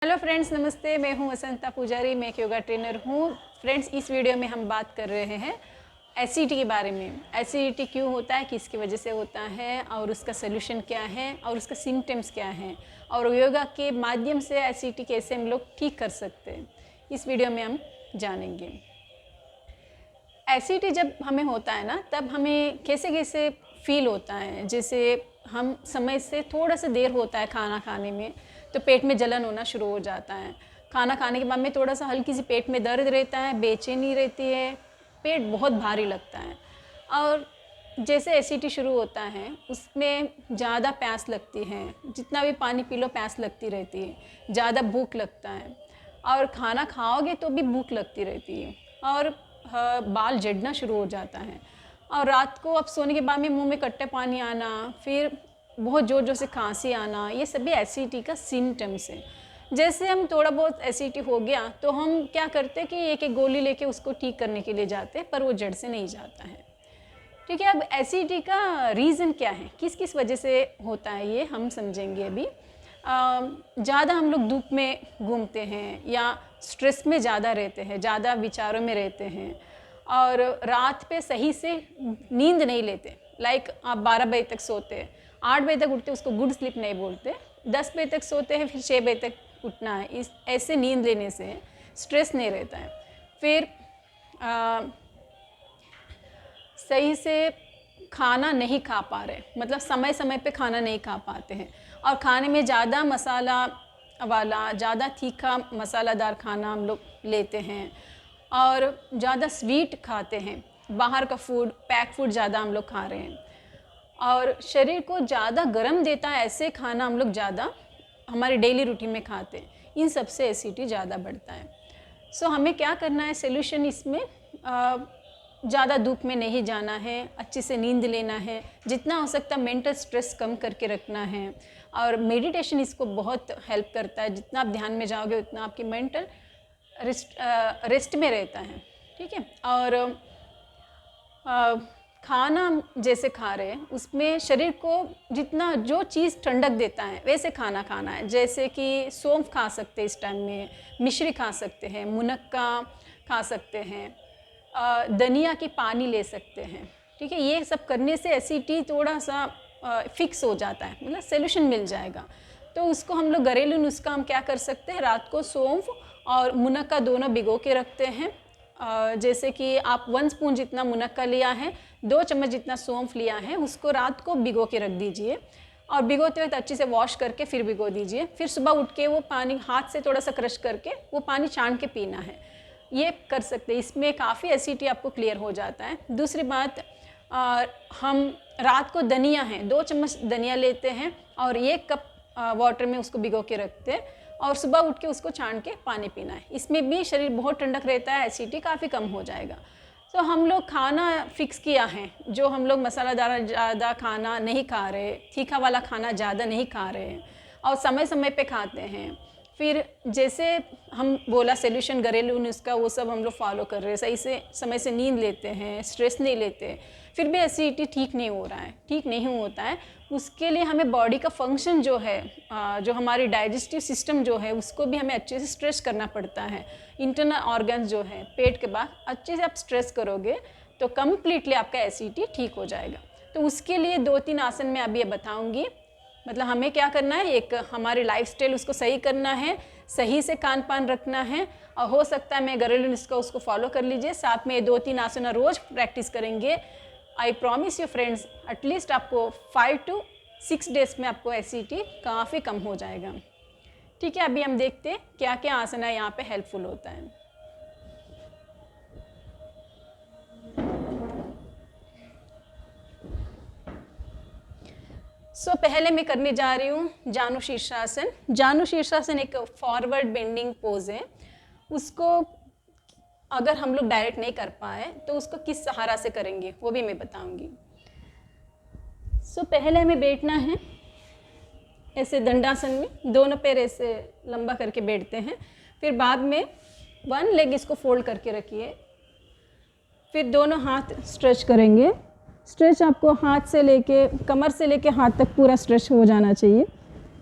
Hello friends, नमस्ते। मैं हूं वसंता पुजारी, मैं एक योगा ट्रेनर हूं। फ्रेंड्स, इस वीडियो में हम बात कर रहे हैं एसिडिटी के बारे में। एसिडिटी क्यों होता है, किसकी वजह से होता है और उसका सलूशन क्या है और उसका सिम्टम्स क्या है और योगा के माध्यम से एसिडिटी कैसे हम लोग ठीक कर सकते हैं, इस वीडियो में हम जानेंगे। एसिडिटी जब हमें होता है ना, तब हमें कैसे कैसे फील होता है। जैसे हम समय से थोड़ा सा देर होता है खाना खाने में, तो पेट में जलन होना शुरू हो जाता है। खाना खाने के बाद में थोड़ा सा हल्की सी पेट में दर्द रहता है, बेचैनी रहती है, पेट बहुत भारी लगता है। और जैसे एसिडिटी शुरू होता है उसमें ज़्यादा प्यास लगती है, जितना भी पानी पी लो प्यास लगती रहती है, ज़्यादा भूख लगता है और खाना खाओगे तो भी भूख लगती रहती है और बाल जड़ना शुरू हो जाता है। और रात को अब सोने के बाद में मुंह में कट्टे पानी आना, फिर बहुत ज़ोर ज़ोर से खांसी आना, ये सभी एसिडिटी का सिम्टम्स है। जैसे हम थोड़ा बहुत एसिडिटी हो गया तो हम क्या करते हैं कि एक एक गोली लेके उसको ठीक करने के लिए जाते हैं, पर वो जड़ से नहीं जाता है। ठीक है, अब एसिडिटी का रीज़न क्या है, किस किस वजह से होता है, ये हम समझेंगे अभी। ज़्यादा हम लोग धूप में घूमते हैं या स्ट्रेस में ज़्यादा रहते हैं, ज़्यादा विचारों में रहते हैं और रात पे सही से नींद नहीं लेते। लाइक आप 12 बजे तक सोते हैं, 8 बजे तक उठते, उसको गुड स्लीप नहीं बोलते। 10 बजे तक सोते हैं, फिर 6 बजे तक उठना है। इस ऐसे नींद लेने से स्ट्रेस नहीं रहता है। फिर सही से खाना नहीं खा पा रहे, मतलब समय समय पे खाना नहीं खा पाते हैं और खाने में ज़्यादा मसाला वाला, ज़्यादा तीखा मसालादार खाना हम लोग लेते हैं और ज़्यादा स्वीट खाते हैं। बाहर का फूड, पैक फूड ज़्यादा हम लोग खा रहे हैं और शरीर को ज़्यादा गर्म देता है ऐसे खाना हम लोग ज़्यादा हमारे डेली रूटीन में खाते हैं। इन सब से एसिडिटी ज़्यादा बढ़ता है। सो हमें क्या करना है, सोल्यूशन इसमें ज़्यादा धूप में नहीं जाना है, अच्छे से नींद लेना है, जितना हो सकता है मेंटल स्ट्रेस कम करके रखना है और मेडिटेशन इसको बहुत हेल्प करता है। जितना आप ध्यान में जाओगे उतना आपकी मेंटल रेस्ट में रहता है। ठीक है, और खाना जैसे खा रहे हैं उसमें शरीर को जितना जो चीज़ ठंडक देता है वैसे खाना खाना है। जैसे कि सौंफ खा सकते हैं इस टाइम में, मिश्री खा सकते हैं, मुनक्का खा सकते हैं, धनिया की पानी ले सकते हैं। ठीक है, ये सब करने से एसिडिटी थोड़ा सा फिक्स हो जाता है, मतलब सोल्यूशन मिल जाएगा। तो उसको हम लोग घरेलू नुस्खा हम क्या कर सकते हैं, रात को सौंफ और मुनक्का दोनों भिगो के रखते हैं। जैसे कि आप 1 स्पून जितना मुनक्का लिया है, 2 चम्मच जितना सौंफ लिया है, उसको रात को भिगो के रख दीजिए और भिगोते वक्त अच्छे से वॉश करके फिर भिगो दीजिए। फिर सुबह उठ के वो पानी हाथ से थोड़ा सा क्रश करके वो पानी छान के पीना है। ये कर सकते हैं, इसमें काफ़ी एसिडिटी आपको क्लियर हो जाता है। दूसरी बात, हम रात को धनिया है, 2 चम्मच धनिया लेते हैं और 1 कप वाटर में उसको भिगो के रखते हैं और सुबह उठ के उसको छान के पानी पीना है। इसमें भी शरीर बहुत ठंडक रहता है, एसिडिटी काफ़ी कम हो जाएगा। तो हम लोग खाना फिक्स किया है, जो हम लोग मसालादार ज़्यादा खाना नहीं खा रहे, तीखा वाला खाना ज़्यादा नहीं खा रहे हैं और समय समय पे खाते हैं। फिर जैसे हम बोला सोल्यूशन घरेलू नुस्खा, वो सब हम लोग फॉलो कर रहे हैं, सही से समय से नींद लेते हैं, स्ट्रेस नहीं लेते, फिर भी एसिडिटी ठीक नहीं हो रहा है, ठीक नहीं होता है। उसके लिए हमें बॉडी का फंक्शन जो है, जो हमारी डाइजेस्टिव सिस्टम जो है, उसको भी हमें अच्छे से स्ट्रेच करना पड़ता है। इंटरनल ऑर्गन्स जो है, पेट के बाद अच्छे से आप स्ट्रेच करोगे तो कम्प्लीटली आपका एसिडिटी ठीक हो जाएगा। तो उसके लिए 2-3 आसन मैं अभी बताऊँगी। मतलब हमें क्या करना है, एक हमारी लाइफस्टाइल उसको सही करना है, सही से खान पान रखना है और हो सकता है मैं घरेलू नुस्खा उसको फॉलो कर लीजिए। साथ में 2-3 आसन रोज़ प्रैक्टिस करेंगे। I promise you friends, at least आपको 5 to 6 डेज में आपको एसिडिटी काफ़ी कम हो जाएगा। ठीक है, अभी हम देखते हैं क्या क्या आसन है यहाँ पे हेल्पफुल होता है। पहले मैं करने जा रही हूँ जानु शीर्षासन। जानु शीर्षासन एक फॉरवर्ड बेंडिंग पोज है। उसको अगर हम लोग डायरेक्ट नहीं कर पाए तो उसको किस सहारा से करेंगे वो भी मैं बताऊंगी। पहले हमें बैठना है ऐसे दंडासन में, दोनों पैर ऐसे लंबा करके बैठते हैं। फिर बाद में 1 लेग इसको फोल्ड करके रखिए। फिर दोनों हाथ स्ट्रेच करेंगे। स्ट्रेच आपको हाथ से लेके, कमर से लेके हाथ तक पूरा स्ट्रेच हो जाना चाहिए।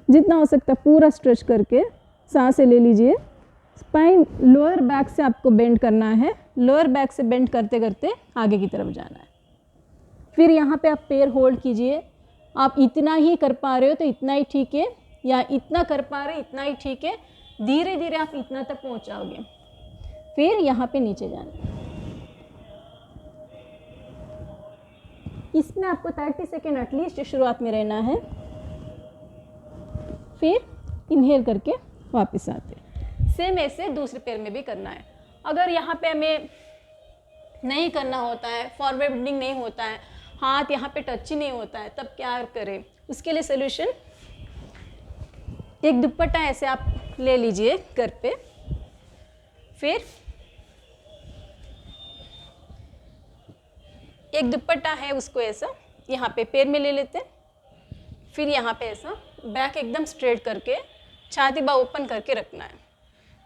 जितना हो सकता है पूरा स्ट्रेच करके सांसें ले लीजिए। स्पाइन लोअर बैक से आपको बेंड करना है, लोअर बैक से बेंड करते करते आगे की तरफ जाना है। फिर यहाँ पे आप पैर होल्ड कीजिए। आप इतना ही कर पा रहे हो तो इतना ही ठीक है, या इतना कर पा रहे इतना ही ठीक है। धीरे धीरे आप इतना तक पहुँचाओगे। फिर यहाँ पे नीचे जाना है। इसमें आपको 30 सेकेंड एटलीस्ट शुरुआत में रहना है। फिर इनहेल करके वापस आते हैं। सेम ऐसे दूसरे पैर में भी करना है। अगर यहाँ पे हमें नहीं करना होता है, फॉरवर्ड बेंडिंग नहीं होता है, हाथ यहाँ पे टच ही नहीं होता है, तब क्या करें? उसके लिए सोल्यूशन, एक दुपट्टा ऐसे आप ले लीजिए घर पे। फिर एक दुपट्टा है उसको ऐसा यहाँ पे पैर में ले लेते हैं। फिर यहाँ पे ऐसा बैक एकदम स्ट्रेट करके छाती बाह ओपन करके रखना है।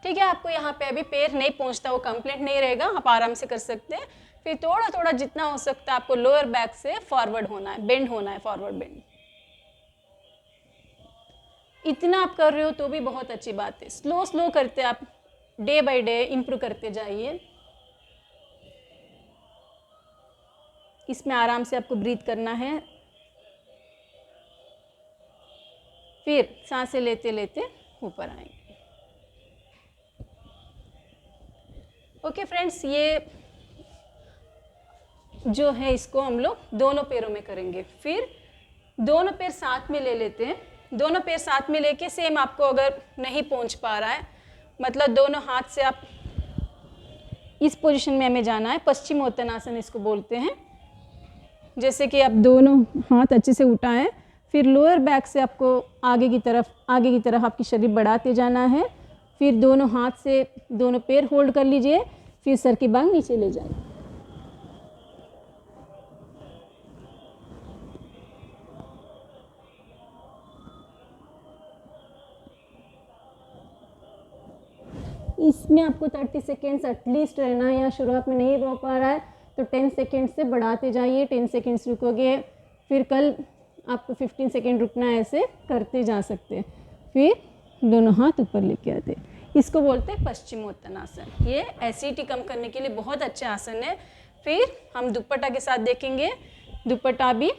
ठीक है, आपको यहाँ पे अभी पैर नहीं पहुँचता, वो कंप्लीट नहीं रहेगा, आप आराम से कर सकते हैं। फिर थोड़ा थोड़ा जितना हो सकता है आपको लोअर बैक से फॉरवर्ड होना है, बेंड होना है, फॉरवर्ड बेंड। इतना आप कर रहे हो तो भी बहुत अच्छी बात है। स्लो स्लो करते आप डे बाय डे इम्प्रूव करते जाइए। इसमें आराम से आपको ब्रीथ करना है। फिर सांसें लेते लेते ऊपर आएंगे। ओके फ्रेंड्स, ये जो है इसको हम लोग दोनों पैरों में करेंगे। फिर दोनों पैर साथ में ले लेते हैं। दोनों पैर साथ में लेके सेम आपको अगर नहीं पहुंच पा रहा है, मतलब दोनों हाथ से आप इस पोजीशन में हमें जाना है। पश्चिमोत्तानासन इसको बोलते हैं। जैसे कि आप दोनों हाथ अच्छे से उठाएं, फिर लोअर बैक से आपको आगे की तरफ आपकी शरीर बढ़ाते जाना है। फिर दोनों हाथ से दोनों पैर होल्ड कर लीजिए। फिर सर की बांग नीचे ले जाइए। इसमें आपको 30 सेकेंड्स एटलीस्ट रहना है, या शुरुआत में नहीं हो पा रहा है तो 10 सेकेंड से बढ़ाते जाइए। 10 सेकेंड्स रुकोगे, फिर कल आपको 15 सेकेंड रुकना है, ऐसे करते जा सकते हैं। फिर दोनों हाथ ऊपर लेके आते, इसको बोलते हैं पश्चिमोत्तानासन। ये एसिडिटी कम करने के लिए बहुत अच्छा आसन है। फिर हम दुपट्टा के साथ देखेंगे। दुपट्टा भी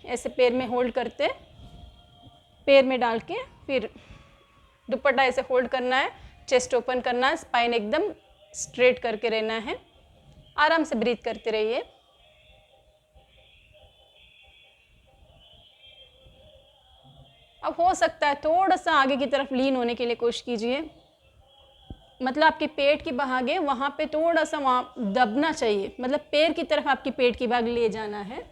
ऐसे पैर में होल्ड करते, पैर में डाल के फिर दुपट्टा ऐसे होल्ड करना है, चेस्ट ओपन करना है, स्पाइन एकदम स्ट्रेट करके रहना है। आराम से ब्रीथ करते रहिए। अब हो सकता है थोड़ा सा आगे की तरफ लीन होने के लिए कोशिश कीजिए, मतलब आपके पेट की भाग वहाँ पे थोड़ा सा वहाँ दबना चाहिए, मतलब पैर की तरफ आपकी पेट की भाग ले जाना है।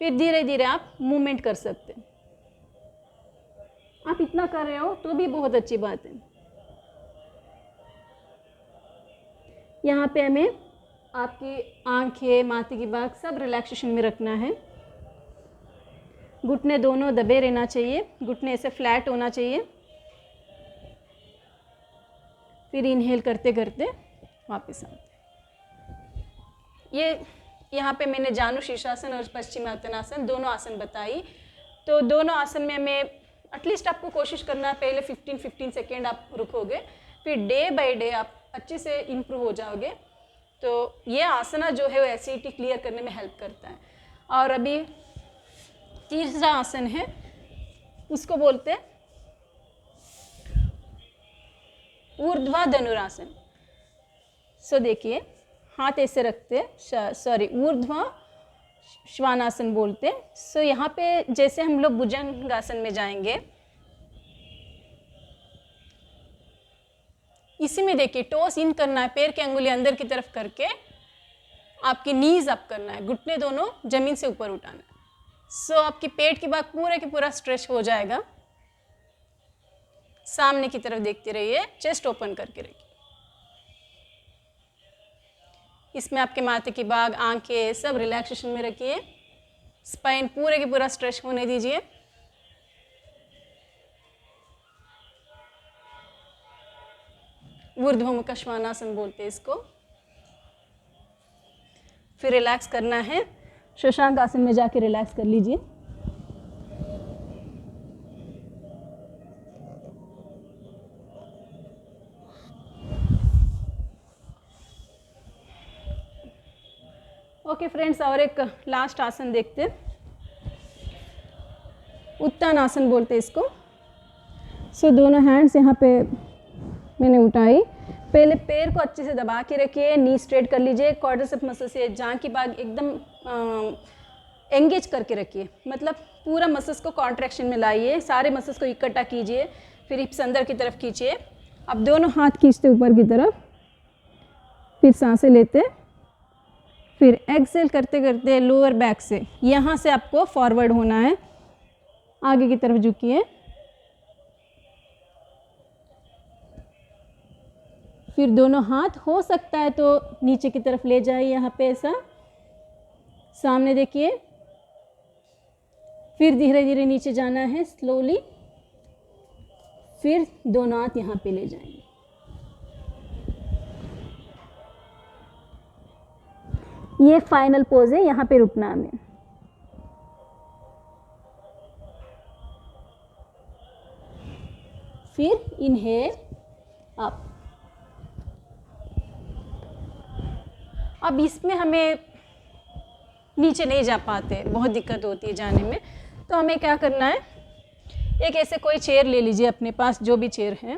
फिर धीरे धीरे आप मूवमेंट कर सकते हैं। आप इतना कर रहे हो तो भी बहुत अच्छी बात है। यहाँ पे हमें आपकी आंखें, माथे की भाग सब रिलैक्सेशन में रखना है। घुटने दोनों दबे रहना चाहिए, घुटने ऐसे फ्लैट होना चाहिए। फिर इनहेल करते करते वापस आते। ये यहाँ पे मैंने जानु शीर्षासन और पश्चिमोत्तानासन दोनों आसन बताई। तो दोनों आसन में हमें एटलीस्ट आपको कोशिश करना है, पहले 15 सेकेंड आप रुकोगे, फिर डे बाय डे आप अच्छे से इम्प्रूव हो जाओगे। तो ये आसना जो है वो एसिडिटी क्लियर करने में हेल्प करता है। और अभी तीसरा आसन है, उसको बोलते हैं ऊर्ध्वा धनुरासन। सो देखिए, हाथ ऐसे रखते हैं, ऊर्ध्वा श्वानासन बोलते हैं। सो यहाँ पे जैसे हम लोग भुजंगासन में जाएंगे, इसी में देखिए टोस इन करना है, पैर की अंगुली अंदर की तरफ करके आपकी नीज अप करना है, घुटने दोनों जमीन से ऊपर उठाना है। सो आपकी पेट की भाग पूरे के पूरा स्ट्रेच हो जाएगा। सामने की तरफ देखते रहिए, चेस्ट ओपन करके रखिए। इसमें आपके माथे की भाग, आंखें सब रिलैक्सेशन में रखिए। स्पाइन पूरे के पूरा स्ट्रेच होने दीजिए। ऊर्ध्वमुख श्वानासन बोलते हैं इसको। फिर रिलैक्स करना है, शशांक आसन में जाके रिलैक्स कर लीजिए। ओके फ्रेंड्स, और एक लास्ट आसन देखते हैं, उत्तान आसन बोलते हैं इसको। सो दोनों हैंड्स यहाँ पे मैंने उठाई। पहले पैर को अच्छे से दबा के रखिए, नी स्ट्रेट कर लीजिए, क्वाड्रिसेप मसल से जांघ की भाग एकदम एंगेज करके रखिए, मतलब पूरा मसल्स को कॉन्ट्रैक्शन में लाइए, सारे मसल्स को इकट्ठा कीजिए, फिर हिप्स अंदर की तरफ खींचिए। अब दोनों हाथ खींचते ऊपर की तरफ, फिर सांसें लेते, फिर एक्सेल करते करते लोअर बैक से यहाँ से आपको फॉरवर्ड होना है, आगे की तरफ झुकिए, फिर दोनों हाथ हो सकता है तो नीचे की तरफ ले जाइए, यहाँ पे ऐसा सामने देखिए, फिर धीरे धीरे नीचे जाना है स्लोली, फिर दोनों हाथ यहाँ पे ले जाएंगे। ये फाइनल पोज है, यहाँ पे रुकना हमें। फिर इनहेल अप। अब इसमें हमें नीचे नहीं जा पाते, बहुत दिक्कत होती है जाने में, तो हमें क्या करना है, एक ऐसे कोई चेयर ले लीजिए अपने पास, जो भी चेयर है,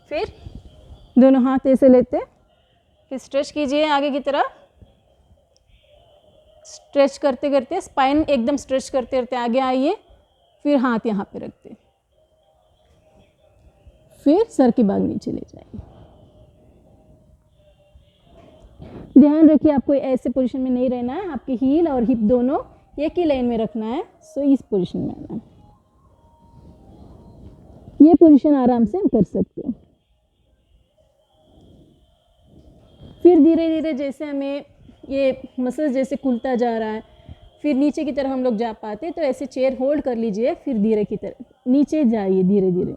फिर दोनों हाथ ऐसे लेते, फिर स्ट्रेच कीजिए आगे की तरफ, स्ट्रेच करते करते स्पाइन एकदम स्ट्रेच करते करते आगे आइए, फिर हाथ यहाँ पे रखते, फिर सर की भाग नीचे ले जाइए। ध्यान रखिए आपको ऐसे पोजीशन में नहीं रहना है, आपके हील और हिप दोनों एक ही लाइन में रखना है। सो इस पोजीशन में आना है, ये पोजीशन आराम से हम कर सकते हैं। फिर धीरे धीरे जैसे हमें ये मसल्स जैसे खुलता जा रहा है, फिर नीचे की तरफ हम लोग जा पाते, तो ऐसे चेयर होल्ड कर लीजिए, फिर धीरे की तरफ नीचे जाइए धीरे धीरे।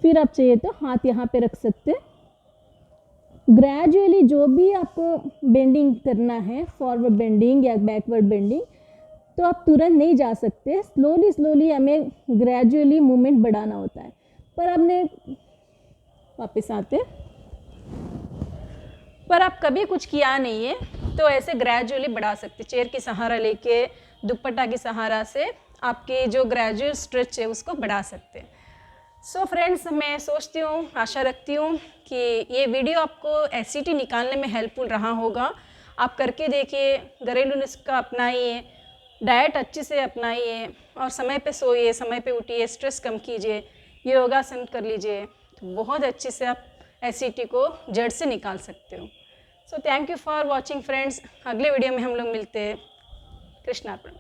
फिर आप चाहिए तो हाथ यहाँ पे रख सकते। ग्रेजुअली जो भी आपको बेंडिंग करना है, फॉरवर्ड बेंडिंग या बैकवर्ड बेंडिंग, तो आप तुरंत नहीं जा सकते, स्लोली स्लोली हमें ग्रेजुअली मूवमेंट बढ़ाना होता है। पर आपने वापस आते, पर आप कभी कुछ किया नहीं है तो ऐसे ग्रेजुअली बढ़ा सकते, चेयर की सहारा लेके, दुपट्टा की सहारा से आपके जो ग्रेजुअल स्ट्रेच है उसको बढ़ा सकते हैं। सो फ्रेंड्स, मैं सोचती हूँ, आशा रखती हूँ कि ये वीडियो आपको एसिडिटी निकालने में हेल्पफुल रहा होगा। आप करके देखिए, घरेलू नुस्खा अपनाइए, डाइट अच्छे से अपनाइए, और समय पे सोइए, समय पे उठिए, स्ट्रेस कम कीजिए, योगासन कर लीजिए, तो बहुत अच्छे से आप एसिडिटी को जड़ से निकाल सकते हो। So thank you for watching friends. अगले वीडियो में हम लोग मिलते हैं। कृष्णार्पण।